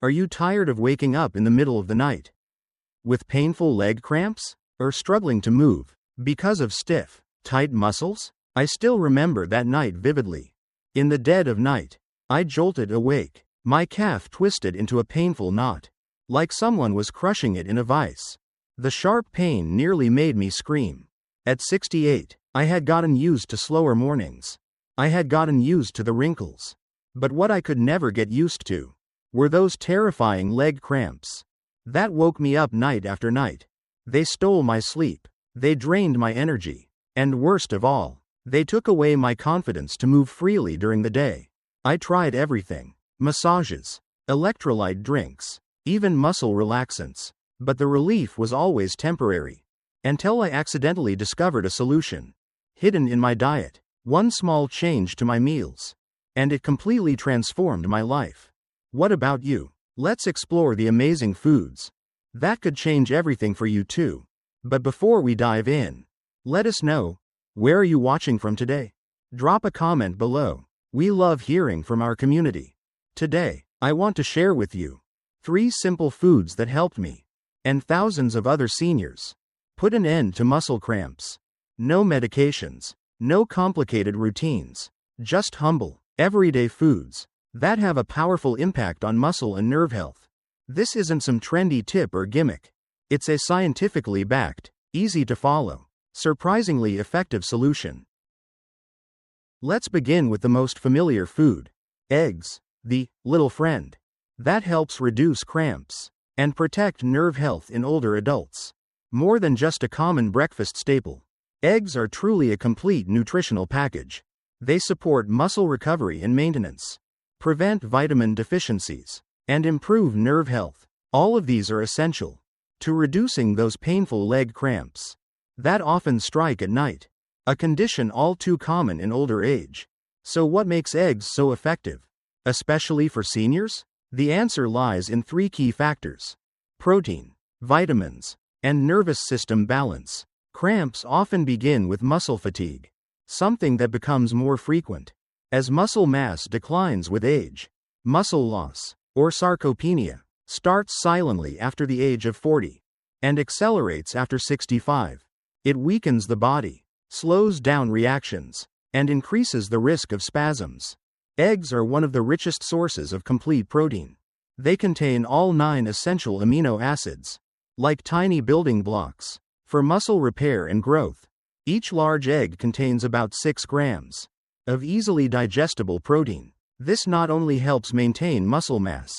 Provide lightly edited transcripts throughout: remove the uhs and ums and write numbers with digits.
Are you tired of waking up in the middle of the night with painful leg cramps? Or struggling to move because of stiff, tight muscles? I still remember that night vividly. In the dead of night, I jolted awake, my calf twisted into a painful knot, like someone was crushing it in a vice. The sharp pain nearly made me scream. At 68, I had gotten used to slower mornings. I had gotten used to the wrinkles. But what I could never get used to were those terrifying leg cramps. That woke me up night after night. They stole my sleep. They drained my energy. And worst of all, they took away my confidence to move freely during the day. I tried everything: massages, electrolyte drinks, even muscle relaxants. But the relief was always temporary. Until I accidentally discovered a solution hidden in my diet. One small change to my meals, and it completely transformed my life. What about you? Let's explore the amazing foods that could change everything for you too. But before we dive in, let us know, where are you watching from today? Drop a comment below. We love hearing from our community. Today, I want to share with you 3 simple foods that helped me and thousands of other seniors put an end to muscle cramps. No medications, no complicated routines, just humble, everyday foods that have a powerful impact on muscle and nerve health. This isn't some trendy tip or gimmick. It's a scientifically backed, easy to follow, surprisingly effective solution. Let's begin with the most familiar food: eggs, the little friend that helps reduce cramps and protect nerve health in older adults. More than just a common breakfast staple, eggs are truly a complete nutritional package. They support muscle recovery and maintenance, prevent vitamin deficiencies, and improve nerve health. All of these are essential to reducing those painful leg cramps that often strike at night, a condition all too common in older age. So what makes eggs so effective, especially for seniors? The answer lies in 3 key factors: protein, vitamins, and nervous system balance. Cramps often begin with muscle fatigue, something that becomes more frequent as muscle mass declines with age. Muscle loss, or sarcopenia, starts silently after the age of 40 and accelerates after 65. It weakens the body, slows down reactions, and increases the risk of spasms. Eggs are one of the richest sources of complete protein. They contain all 9 essential amino acids, like tiny building blocks for muscle repair and growth. Each large egg contains about 6 grams of easily digestible protein. This not only helps maintain muscle mass,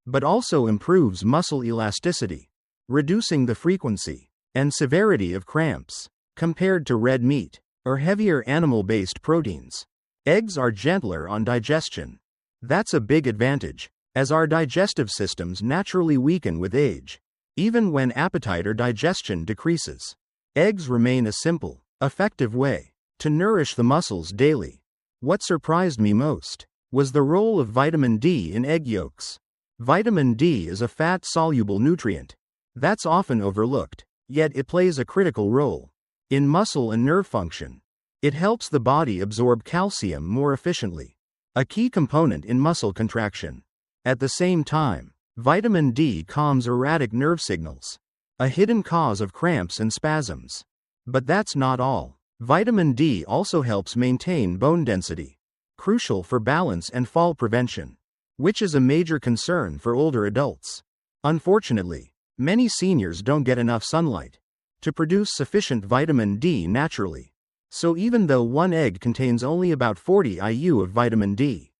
but also improves muscle elasticity, reducing the frequency and severity of cramps. Compared to red meat or heavier animal-based proteins, eggs are gentler on digestion. That's a big advantage, as our digestive systems naturally weaken with age. Even when appetite or digestion decreases, eggs remain a simple, effective way to nourish the muscles daily. What surprised me most was the role of vitamin D in egg yolks. Vitamin D is a fat-soluble nutrient that's often overlooked, yet it plays a critical role in muscle and nerve function. It helps the body absorb calcium more efficiently, a key component in muscle contraction. At the same time, vitamin D calms erratic nerve signals, a hidden cause of cramps and spasms. But that's not all. Vitamin D also helps maintain bone density, crucial for balance and fall prevention, which is a major concern for older adults. Unfortunately, many seniors don't get enough sunlight to produce sufficient vitamin D naturally. So even though one egg contains only about 40 IU of vitamin D,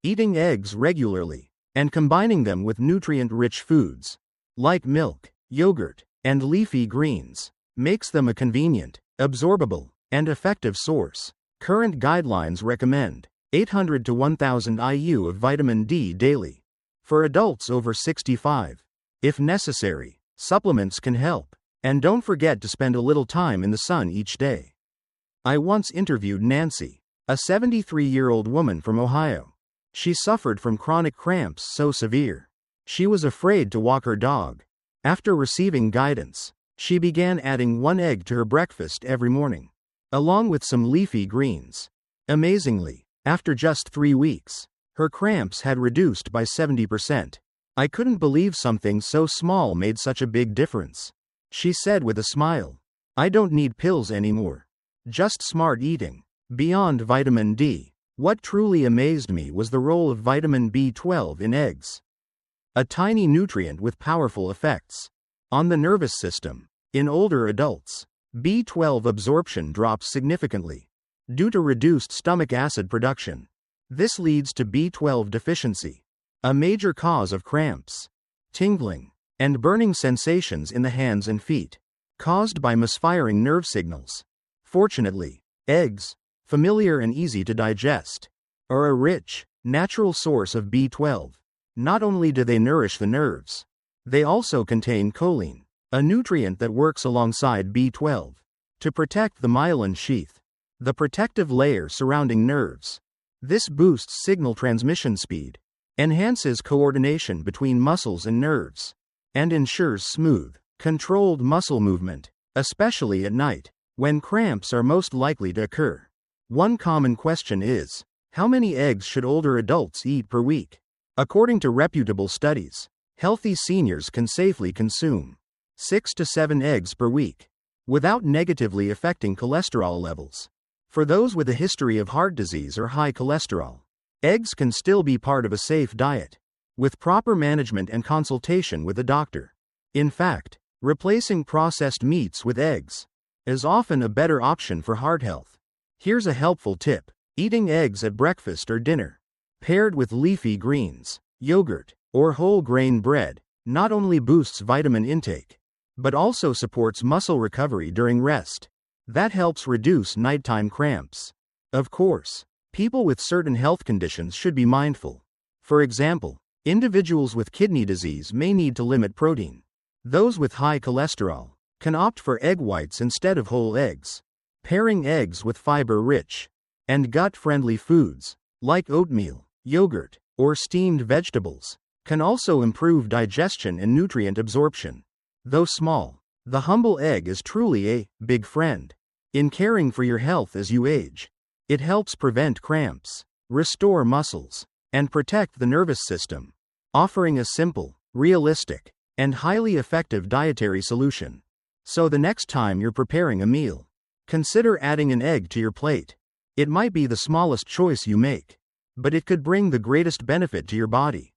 eating eggs regularly and combining them with nutrient-rich foods like milk, yogurt, and leafy greens makes them a convenient, absorbable, and effective source. Current guidelines recommend 800 to 1000 IU of vitamin D daily for adults over 65. If necessary, supplements can help. And don't forget to spend a little time in the sun each day. I once interviewed Nancy, a 73-year-old woman from Ohio. She suffered from chronic cramps so severe she was afraid to walk her dog. After receiving guidance, she began adding 1 egg to her breakfast every morning, along with some leafy greens. Amazingly, after just 3 weeks, her cramps had reduced by 70%. I couldn't believe something so small made such a big difference. She said with a smile. I don't need pills anymore. Just smart eating. Beyond vitamin D, what truly amazed me was the role of vitamin B12 in eggs. A tiny nutrient with powerful effects on the nervous system. In older adults, B12 absorption drops significantly due to reduced stomach acid production. This leads to B12 deficiency, a major cause of cramps, tingling, and burning sensations in the hands and feet, caused by misfiring nerve signals. Fortunately, eggs, familiar and easy to digest, are a rich, natural source of B12. Not only do they nourish the nerves, they also contain choline, a nutrient that works alongside B12 to protect the myelin sheath, the protective layer surrounding nerves. This boosts signal transmission speed, enhances coordination between muscles and nerves, and ensures smooth, controlled muscle movement, especially at night, when cramps are most likely to occur. One common question is, how many eggs should older adults eat per week? According to reputable studies, healthy seniors can safely consume 6 to 7 eggs per week, without negatively affecting cholesterol levels. For those with a history of heart disease or high cholesterol, eggs can still be part of a safe diet, with proper management and consultation with a doctor. In fact, replacing processed meats with eggs is often a better option for heart health. Here's a helpful tip. Eating eggs at breakfast or dinner, paired with leafy greens, yogurt, or whole grain bread, not only boosts vitamin intake, but also supports muscle recovery during rest. That helps reduce nighttime cramps. Of course, people with certain health conditions should be mindful. For example, individuals with kidney disease may need to limit protein. Those with high cholesterol can opt for egg whites instead of whole eggs. Pairing eggs with fiber-rich and gut-friendly foods, like oatmeal, yogurt, or steamed vegetables, can also improve digestion and nutrient absorption. Though small, the humble egg is truly a big friend in caring for your health as you age. It helps prevent cramps, restore muscles, and protect the nervous system, offering a simple, realistic, and highly effective dietary solution. So the next time you're preparing a meal, consider adding an egg to your plate. It might be the smallest choice you make, but it could bring the greatest benefit to your body.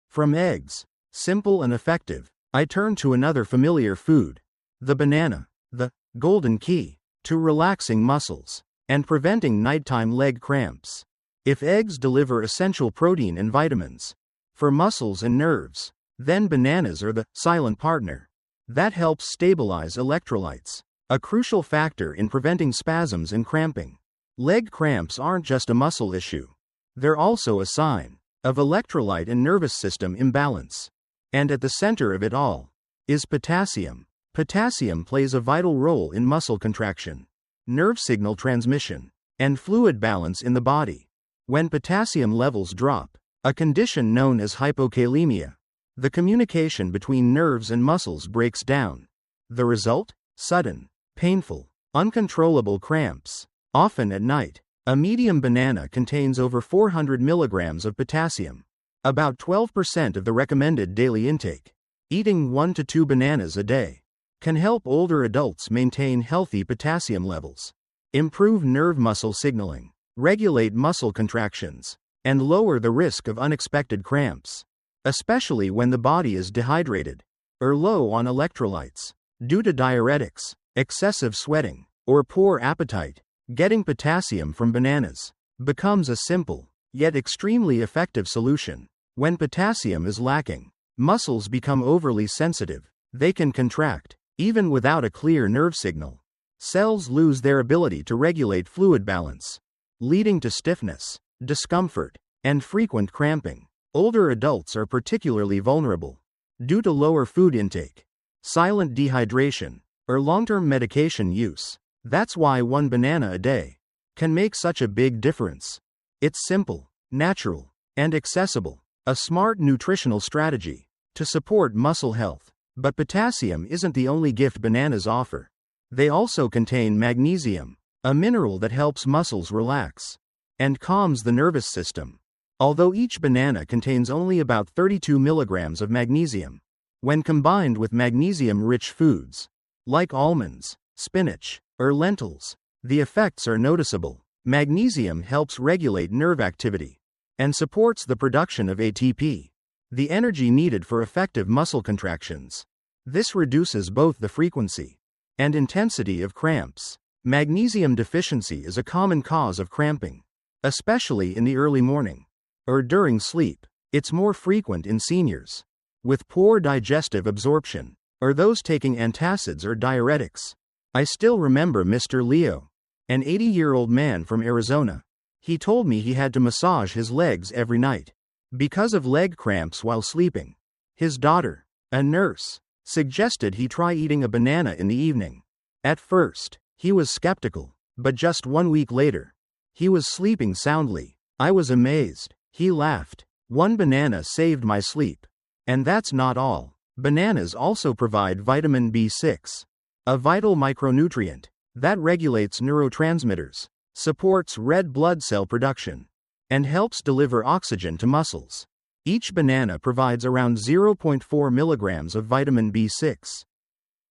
From eggs, simple and effective, I turn to another familiar food, the banana, the golden key to relaxing muscles and preventing nighttime leg cramps. If eggs deliver essential protein and vitamins for muscles and nerves, then bananas are the silent partner that helps stabilize electrolytes, a crucial factor in preventing spasms and cramping. Leg cramps aren't just a muscle issue. They're also a sign of electrolyte and nervous system imbalance. And at the center of it all is potassium. Potassium plays a vital role in muscle contraction, nerve signal transmission, and fluid balance in the body. When potassium levels drop, a condition known as hypokalemia, the communication between nerves and muscles breaks down. The result? Sudden, painful, uncontrollable cramps, often at night. A medium banana contains over 400 milligrams of potassium, about 12% of the recommended daily intake. Eating 1 to 2 bananas a day can help older adults maintain healthy potassium levels, improve nerve muscle signaling, regulate muscle contractions, and lower the risk of unexpected cramps, especially when the body is dehydrated or low on electrolytes due to diuretics, excessive sweating, or poor appetite. Getting potassium from bananas becomes a simple, yet extremely effective solution. When potassium is lacking, muscles become overly sensitive. They can contract, even without a clear nerve signal. Cells lose their ability to regulate fluid balance, leading to stiffness, discomfort, and frequent cramping. Older adults are particularly vulnerable due to lower food intake, silent dehydration, or long-term medication use. That's why 1 banana a day can make such a big difference. It's simple, natural, and accessible, a smart nutritional strategy to support muscle health. But potassium isn't the only gift bananas offer. They also contain magnesium, a mineral that helps muscles relax and calms the nervous system. although each banana contains only about 32 milligrams of magnesium. When combined with magnesium-rich foods, like almonds, spinach, or lentils, the effects are noticeable. Magnesium helps regulate nerve activity and supports the production of ATP, the energy needed for effective muscle contractions. This reduces both the frequency and intensity of cramps. Magnesium deficiency is a common cause of cramping, especially in the early morning or during sleep. It's more frequent in seniors with poor digestive absorption, or those taking antacids or diuretics. I still remember Mr. Leo, an 80-year-old man from Arizona. He told me he had to massage his legs every night because of leg cramps while sleeping. His daughter, a nurse, suggested he try eating a banana in the evening. At first, he was skeptical, but just 1 week later, he was sleeping soundly. I was amazed. He laughed. "One banana saved my sleep. And that's not all. Bananas also provide vitamin B6, a vital micronutrient that regulates neurotransmitters, supports red blood cell production, and helps deliver oxygen to muscles. Each banana provides around 0.4 milligrams of vitamin B6,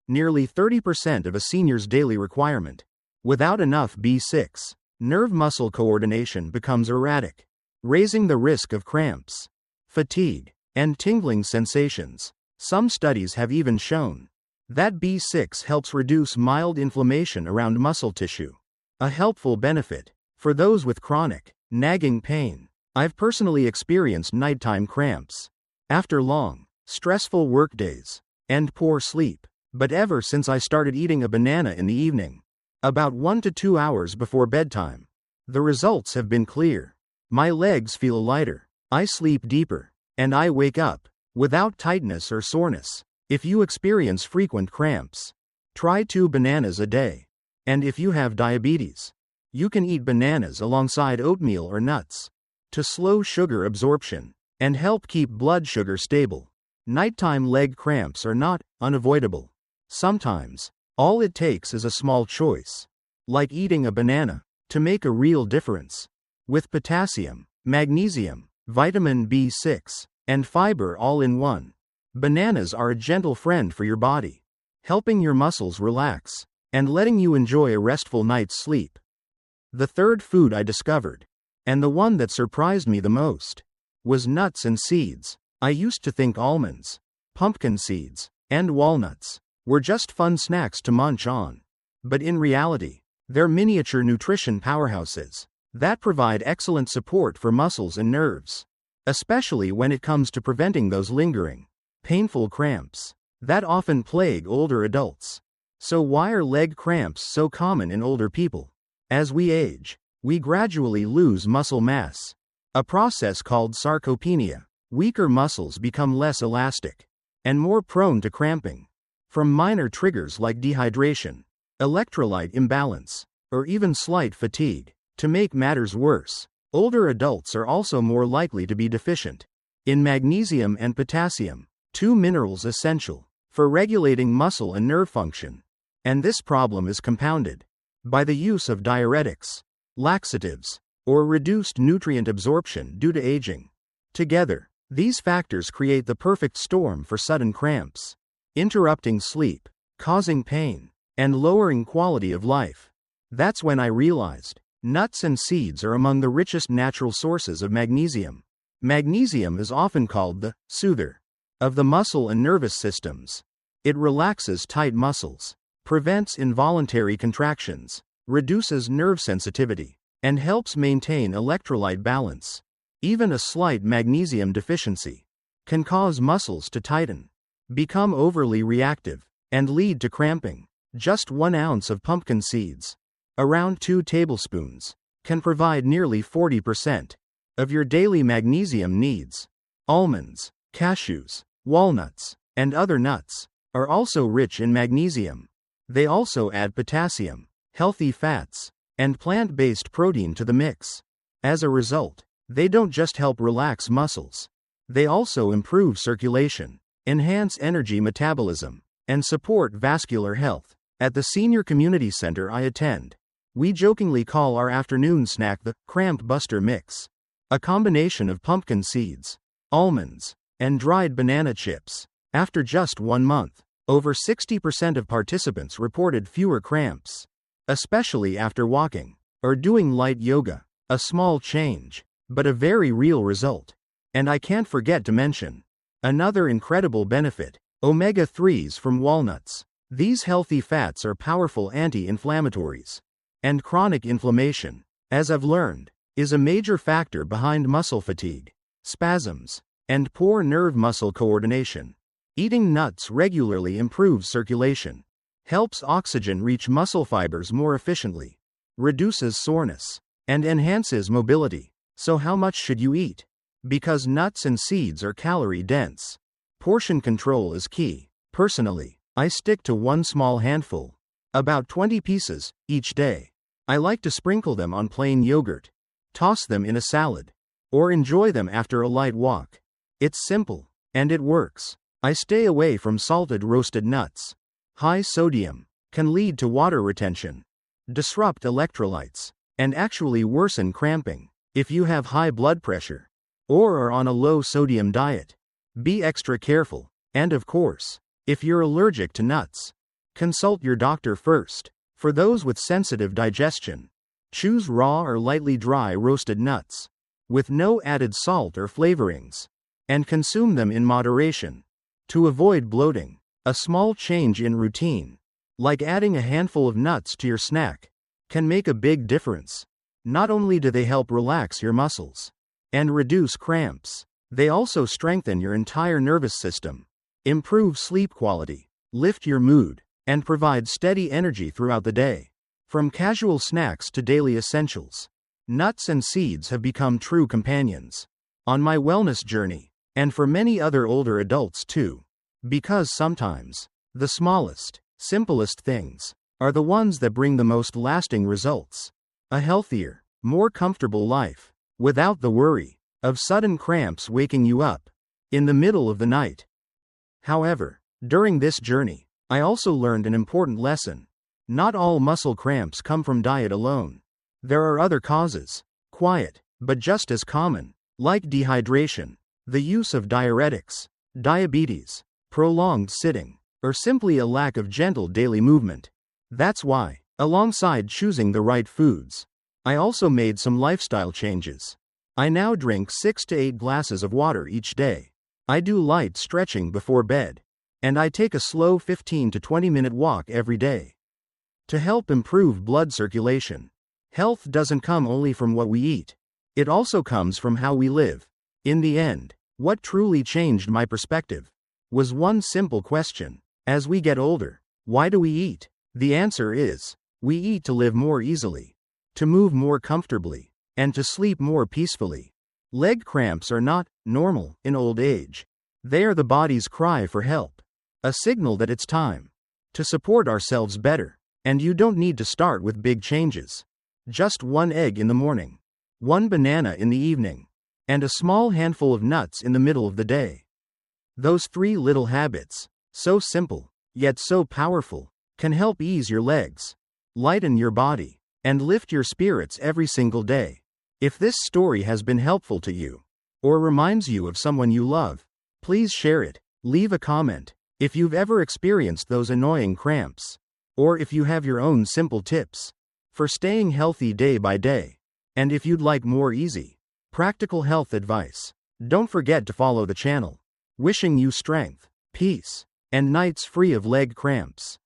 nearly 30% of a senior's daily requirement. Without enough B6, nerve-muscle coordination becomes erratic, raising the risk of cramps, fatigue, and tingling sensations. Some studies have even shown that B6 helps reduce mild inflammation around muscle tissue, a helpful benefit for those with chronic, nagging pain. I've personally experienced nighttime cramps after long, stressful workdays and poor sleep, but ever since I started eating a banana in the evening, about 1 to 2 hours before bedtime, the results have been clear. My legs feel lighter, I sleep deeper, and I wake up without tightness or soreness. If you experience frequent cramps, try 2 bananas a day. And if you have diabetes, you can eat bananas alongside oatmeal or nuts to slow sugar absorption and help keep blood sugar stable. Nighttime leg cramps are not unavoidable. Sometimes, all it takes is a small choice, like eating a banana, to make a real difference. With potassium, magnesium, vitamin B6, and fiber all in one, bananas are a gentle friend for your body, helping your muscles relax and letting you enjoy a restful night's sleep. The third food I discovered, and the one that surprised me the most, was nuts and seeds. I used to think almonds, pumpkin seeds, and walnuts were just fun snacks to munch on. But in reality, they're miniature nutrition powerhouses that provide excellent support for muscles and nerves, especially when it comes to preventing those lingering, painful cramps that often plague older adults. So why are leg cramps so common in older people? As we age, we gradually lose muscle mass, a process called sarcopenia. Weaker muscles become less elastic and more prone to cramping, from minor triggers like dehydration, electrolyte imbalance, or even slight fatigue. To make matters worse, older adults are also more likely to be deficient in magnesium and potassium, 2 minerals essential for regulating muscle and nerve function. And this problem is compounded by the use of diuretics, laxatives, or reduced nutrient absorption due to aging. Together, these factors create the perfect storm for sudden cramps, interrupting sleep, causing pain, and lowering quality of life. That's when I realized nuts and seeds are among the richest natural sources of magnesium. Magnesium is often called the soother of the muscle and nervous systems. It relaxes tight muscles, prevents involuntary contractions, reduces nerve sensitivity, and helps maintain electrolyte balance. Even a slight magnesium deficiency can cause muscles to tighten, become overly reactive, and lead to cramping. Just 1 ounce of pumpkin seeds, around 2 tablespoons, can provide nearly 40% of your daily magnesium needs. Almonds, cashews, walnuts, and other nuts are also rich in magnesium. They also add potassium, healthy fats, and plant-based protein to the mix. As a result, they don't just help relax muscles, they also improve circulation, enhance energy metabolism, and support vascular health. At the senior community center I attend, we jokingly call our afternoon snack the Cramp Buster Mix. A combination of pumpkin seeds, almonds, and dried banana chips. After just 1 month, over 60% of participants reported fewer cramps, especially after walking or doing light yoga. A small change, but a very real result. And I can't forget to mention another incredible benefit: omega-3s from walnuts. These healthy fats are powerful anti-inflammatories, and chronic inflammation, as I've learned, is a major factor behind muscle fatigue, spasms, and poor nerve muscle coordination. Eating nuts regularly improves circulation, helps oxygen reach muscle fibers more efficiently, reduces soreness, and enhances mobility. So how much should you eat? Because nuts and seeds are calorie dense, portion control is key. Personally, I stick to one small handful, about 20 pieces, each day. I like to sprinkle them on plain yogurt, toss them in a salad, or enjoy them after a light walk. It's simple, and it works. I stay away from salted roasted nuts. High sodium can lead to water retention, disrupt electrolytes, and actually worsen cramping. If you have high blood pressure, or are on a low sodium diet, be extra careful. And of course, if you're allergic to nuts, consult your doctor first. For those with sensitive digestion, choose raw or lightly dry roasted nuts, with no added salt or flavorings, and consume them in moderation. To avoid bloating, a small change in routine, like adding a handful of nuts to your snack, can make a big difference. Not only do they help relax your muscles and reduce cramps, they also strengthen your entire nervous system, improve sleep quality, lift your mood, and provide steady energy throughout the day. From casual snacks to daily essentials, nuts and seeds have become true companions on my wellness journey, and for many other older adults too. Because sometimes, the smallest, simplest things are the ones that bring the most lasting results. A healthier, more comfortable life, without the worry of sudden cramps waking you up in the middle of the night. However, during this journey, I also learned an important lesson. Not all muscle cramps come from diet alone. There are other causes, quiet, but just as common, like dehydration, the use of diuretics, diabetes, prolonged sitting, or simply a lack of gentle daily movement. That's why, alongside choosing the right foods, I also made some lifestyle changes. I now drink 6 to 8 glasses of water each day. I do light stretching before bed, and I take a slow 15 to 20 minute walk every day. To help improve blood circulation, health doesn't come only from what we eat. It also comes from how we live. In the end, what truly changed my perspective was one simple question. As we get older, why do we eat? The answer is, we eat to live more easily, to move more comfortably, and to sleep more peacefully. Leg cramps are not normal in old age. They are the body's cry for help, a signal that it's time to support ourselves better. And you don't need to start with big changes. Just 1 egg in the morning, 1 banana in the evening, and a small handful of nuts in the middle of the day. Those 3 little habits, so simple, yet so powerful, can help ease your legs, lighten your body, and lift your spirits every single day. If this story has been helpful to you, or reminds you of someone you love, please share it. Leave a comment if you've ever experienced those annoying cramps, or if you have your own simple tips for staying healthy day by day. And if you'd like more easy, practical health advice, don't forget to follow the channel. Wishing you strength, peace, and nights free of leg cramps.